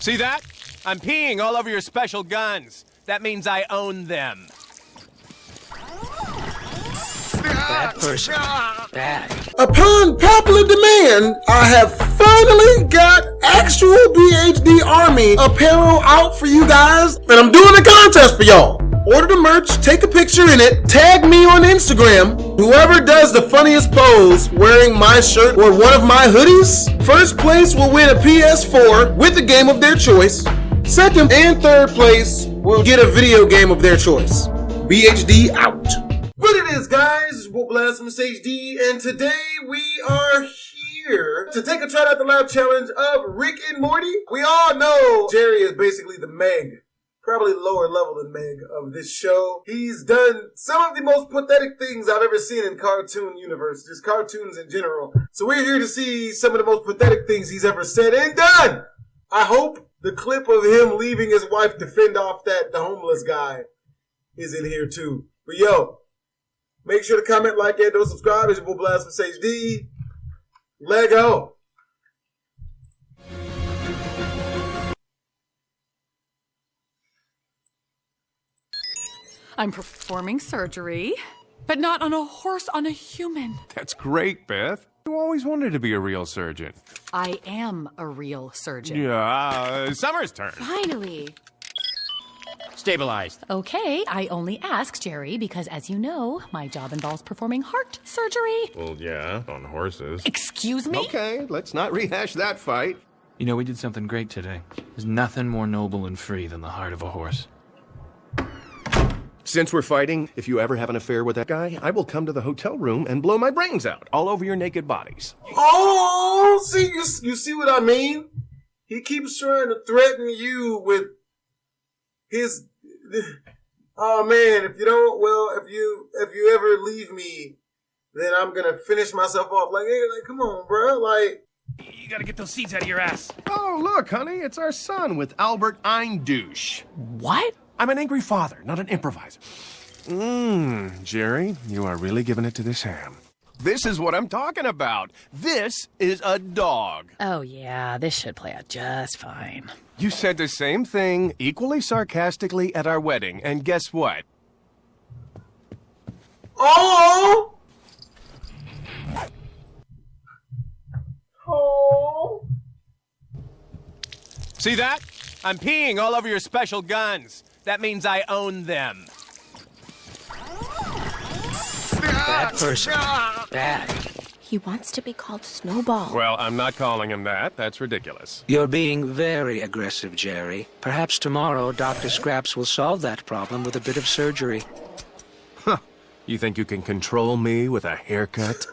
See that? I'm peeing all over your special guns. That means I own them. Bad person. Bad. Upon popular demand, I have finally got actual BHD Army apparel out for you guys, and I'm doing a contest for y'all. Order the merch, take a picture in it, tag me on Instagram. Whoever does the funniest pose wearing my shirt or one of my hoodies, first place will win a PS4 with a game of their choice. Second and third place will get a video game of their choice. BHD out. What it is, guys? It's your boy BlastphamousHD, and today we are here to take a try out the lab challenge of Rick and Morty. We all know Jerry is basically the Meg, probably lower level than Meg of this show. He's done some of the most pathetic things I've ever seen in cartoon universe, just cartoons in general. So we're here to see some of the most pathetic things he's ever said and done. I hope the clip of him leaving his wife to fend off the homeless guy is in here too. But yo, make sure to comment, like, and don't subscribe. It's your boy BlastphamousHD. Let go. I'm performing surgery, but not on a horse, on a human. That's great, Beth. You always wanted to be a real surgeon. I am a real surgeon. Yeah, Summer's turn. Finally. Stabilized. Okay, I only asked, Jerry, because as you know, my job involves performing heart surgery. Well, yeah, on horses. Excuse me? Okay, let's not rehash that fight. You know, we did something great today. There's nothing more noble and free than the heart of a horse. Since we're fighting, if you ever have an affair with that guy, I will come to the hotel room and blow my brains out all over your naked bodies. Oh, see, you see what I mean? He keeps trying to threaten you with his. Oh man, if you don't, well, if you ever leave me, then I'm gonna finish myself off. Like, hey, like, come on, bro, like. You gotta get those seeds out of your ass. Oh, look, honey, it's our son with Albert Eindouche. What? I'm an angry father, not an improviser. Jerry, you are really giving it to this ham. This is what I'm talking about. This is a dog. Oh yeah, this should play out just fine. You said the same thing, equally sarcastically, at our wedding, and guess what? Oh! Oh! See that? I'm peeing all over your special guns. That means I own them. Bad person. Bad. He wants to be called Snowball. Well, I'm not calling him that. That's ridiculous. You're being very aggressive, Jerry. Perhaps tomorrow Dr. Scraps will solve that problem with a bit of surgery. Huh. You think you can control me with a haircut?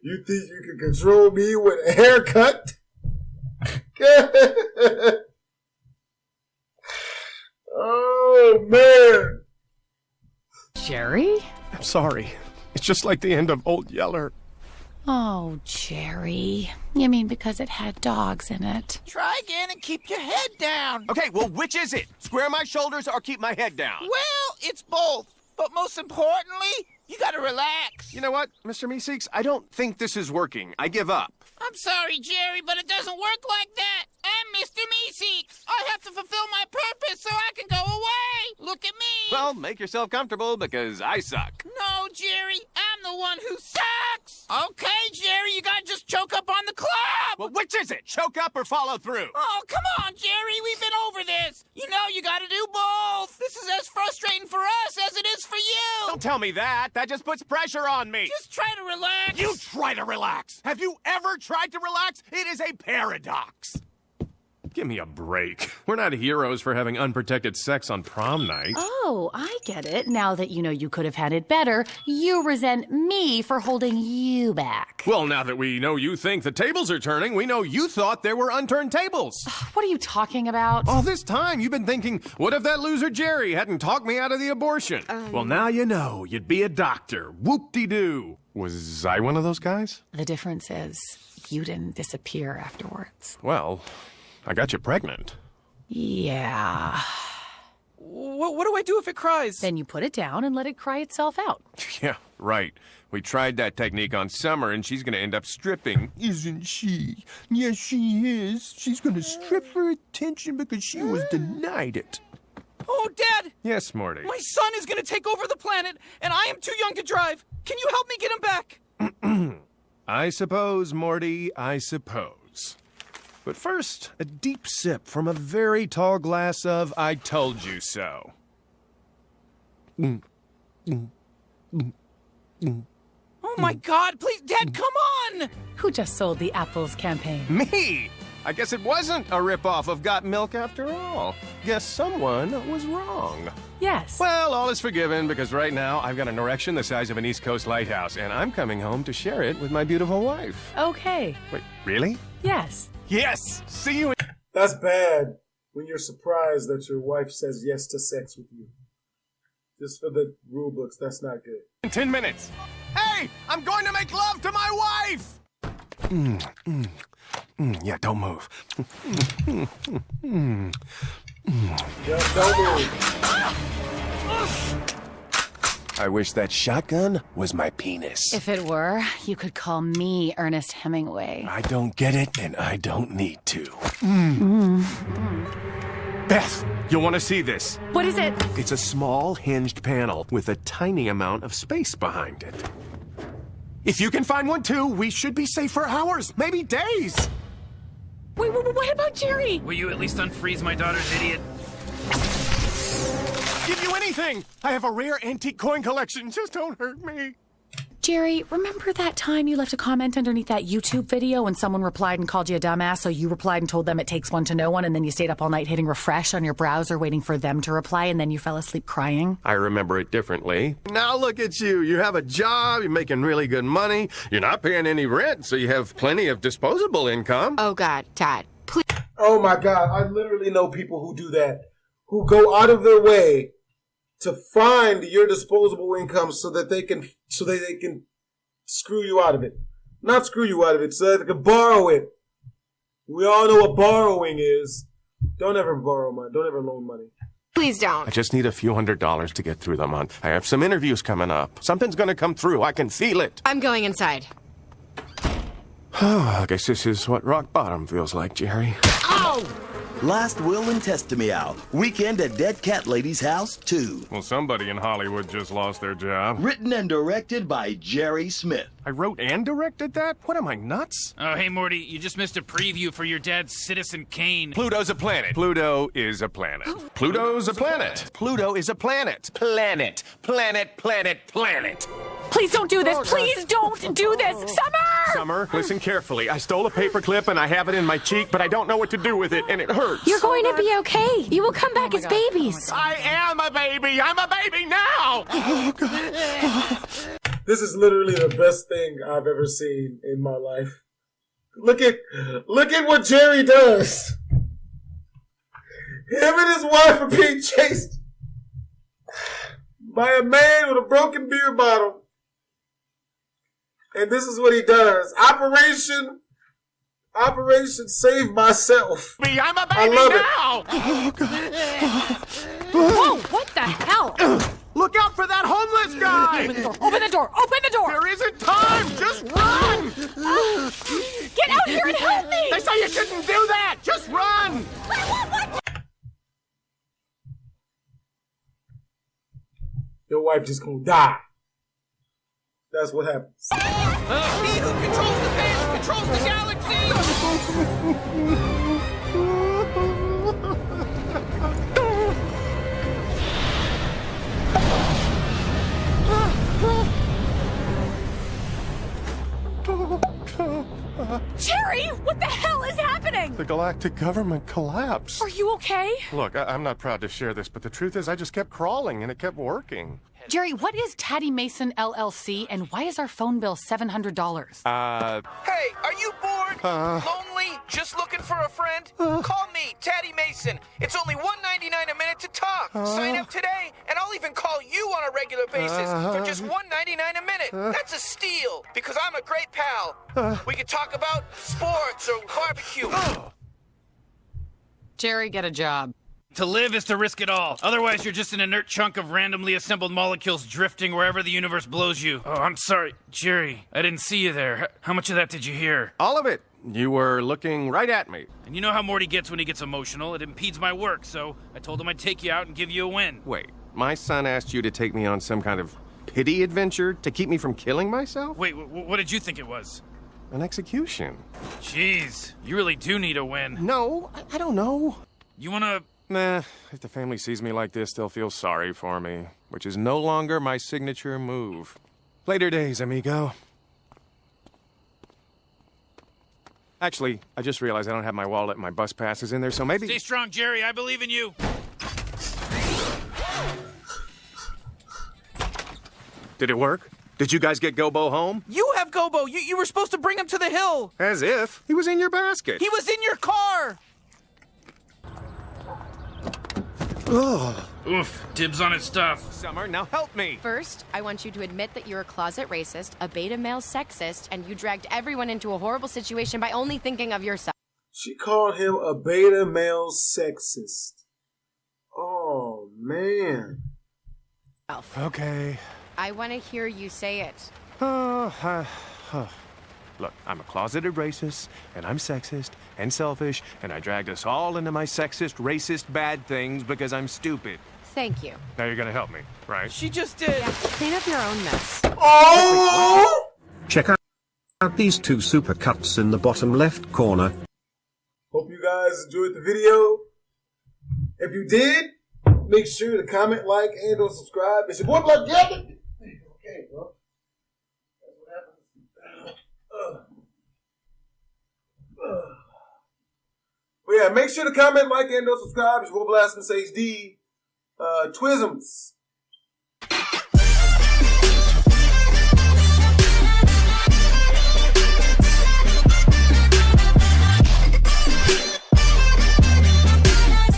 You think you can control me with a haircut? Oh, man. Jerry? I'm sorry. It's just like the end of Old Yeller. Oh, Jerry. You mean because it had dogs in it? Try again and keep your head down. Okay, well, which is it? Square my shoulders or keep my head down? Well, it's both. But most importantly, you gotta relax. You know what, Mr. Meeseeks? I don't think this is working. I give up. I'm sorry, Jerry, but it doesn't work like that. I'm Mr. Meeseeks. I have to fulfill my purpose so I can go away. Look at me. Well, make yourself comfortable because I suck. No, Jerry, I'm the one who sucks. Okay, Jerry, you gotta just choke up on the club. Well, which is it? Choke up or follow through? Oh, come on, Jerry, we've been over this. You know you gotta do both. This is as frustrating for us as it is for you. Don't tell me that. That just puts pressure on me. Just try to relax. You try to relax. Have you ever tried to relax? It is a paradox. Give me a break. We're not heroes for having unprotected sex on prom night. Oh, I get it. Now that you know you could have had it better, you resent me for holding you back. Well, now that we know you think the tables are turning, we know you thought there were unturned tables. What are you talking about? All this time, you've been thinking, what if that loser Jerry hadn't talked me out of the abortion? Well, now you know. You'd be a doctor. Whoop-de-doo. Was I one of those guys? The difference is you didn't disappear afterwards. Well, I got you pregnant. Yeah. What do I do if it cries? Then you put it down and let it cry itself out. Yeah, right. We tried that technique on Summer, and she's gonna end up stripping. Isn't she? Yes, she is. She's gonna strip for attention because she was denied it. Oh, Dad! Yes, Morty. My son is gonna take over the planet, and I am too young to drive. Can you help me get him back? I suppose, Morty, I suppose. But first, a deep sip from a very tall glass of I told you so. Oh my God, please, Dad, come on! Who just sold the Apples campaign? Me! I guess it wasn't a ripoff of Got Milk after all. Guess someone was wrong. Yes. Well, all is forgiven because right now I've got an erection the size of an East Coast lighthouse, and I'm coming home to share it with my beautiful wife. Okay. Wait, really? Yes. Yes! See you in... That's bad when you're surprised that your wife says yes to sex with you. Just for the rule books, that's not good. In 10 minutes. Hey! I'm going to make love to my wife! Yeah, don't move. Yeah, don't move. I wish that shotgun was my penis. If it were, you could call me Ernest Hemingway. I don't get it, and I don't need to. Beth, you'll want to see this. What is it? It's a small hinged panel with a tiny amount of space behind it. If you can find one too, we should be safe for hours, maybe days. Wait, what about Jerry? Will you at least unfreeze my daughter's idiot? Give you anything. I have a rare antique coin collection. Just don't hurt me. Jerry, remember that time you left a comment underneath that YouTube video and someone replied and called you a dumbass, so you replied and told them it takes one to know one, and then you stayed up all night hitting refresh on your browser waiting for them to reply, and then you fell asleep crying? I remember it differently. Now look at you. You have a job, you're making really good money, you're not paying any rent, so you have plenty of disposable income. Oh, God, Todd, please. Oh my God, I literally know people who do that, who go out of their way to find your disposable income so that they can screw you out of it. Not screw you out of it, so that they can borrow it. We all know what borrowing is. Don't ever borrow money. Don't ever loan money. Please don't. I just need a few $100s to get through the month. I have some interviews coming up. Something's gonna come through. I can feel it. I'm going inside. I guess this is what rock bottom feels like, Jerry. Ow! Last will and testament out. Weekend at Dead Cat Lady's house 2. Well, somebody in Hollywood just lost their job. Written and directed by Jerry Smith. I wrote and directed that? What am I, nuts? Oh, hey, Morty, you just missed a preview for your dad's Citizen Kane. Pluto's a planet. Pluto is a planet. Pluto's a planet. Pluto is a planet. Planet. Planet, planet, planet. Please don't do this. Please don't do this. Summer! Summer, listen carefully. I stole a paperclip and I have it in my cheek, but I don't know what to do with it, and it hurts. You're going to be okay. You will come back as babies. I am a baby. I'm a baby now. Oh, God. This is literally the best thing I've ever seen in my life. Look at what Jerry does. Him and his wife are being chased by a man with a broken beer bottle. And this is what he does. Operation Save Myself. I'm a baby I love now. it. Oh, God. Whoa, what the hell? Look out for that homeless guy. Open the door. Open the door. Open the door. There isn't time. Just run. Get out here and help me. They say you shouldn't do that. Just run. Your wife just gonna die. That's what happens. He who controls the fans controls the galaxy! Jerry, what the hell is happening? The galactic government collapsed. Are you okay? Look, I'm not proud to share this, but the truth is I just kept crawling and it kept working. Jerry, what is Taddy Mason LLC, and why is our phone bill $700? Hey, are you bored? Lonely? Just looking for a friend? Call me, Taddy Mason. It's only $1.99 a minute to talk. Sign up today, and I'll even call you on a regular basis for just $1.99 a minute. That's a steal, because I'm a great pal. We could talk about sports or barbecue. Jerry, get a job. To live is to risk it all. Otherwise, you're just an inert chunk of randomly assembled molecules drifting wherever the universe blows you. Oh, I'm sorry, Jerry. I didn't see you there. How much of that did you hear? All of it. You were looking right at me. And you know how Morty gets when he gets emotional. It impedes my work, so I told him I'd take you out and give you a win. Wait, my son asked you to take me on some kind of pity adventure to keep me from killing myself? Wait, what did you think it was? An execution. Jeez, you really do need a win. No, I don't know. You wanna... Nah, if the family sees me like this, they'll feel sorry for me, which is no longer my signature move. Later days, amigo. Actually, I just realized I don't have my wallet and my bus passes in there, so maybe... Stay strong, Jerry. I believe in you. Did it work? Did you guys get Gobo home? You have Gobo. You were supposed to bring him to the hill. As if. He was in your basket. He was in your car. Ugh. Oof, dibs on his stuff. Summer, now help me. First, I want you to admit that you're a closet racist, a beta male sexist, and you dragged everyone into a horrible situation by only thinking of yourself. She called him a beta male sexist. Oh, man. Okay. I want to hear you say it. Look, I'm a closeted racist, and I'm sexist, and selfish, and I dragged us all into my sexist, racist, bad things because I'm stupid. Thank you. Now you're gonna help me, right? She just did. Yeah, clean up your own mess. Oh! Check out these two super cuts in the bottom left corner. Hope you guys enjoyed the video. If you did, make sure to comment, like, and or subscribe. It's your boy Black Gavin. Okay, bro. That's what happens. But yeah, make sure to comment, like, and or subscribe. It's your boy BlastphamousHD. Twisms.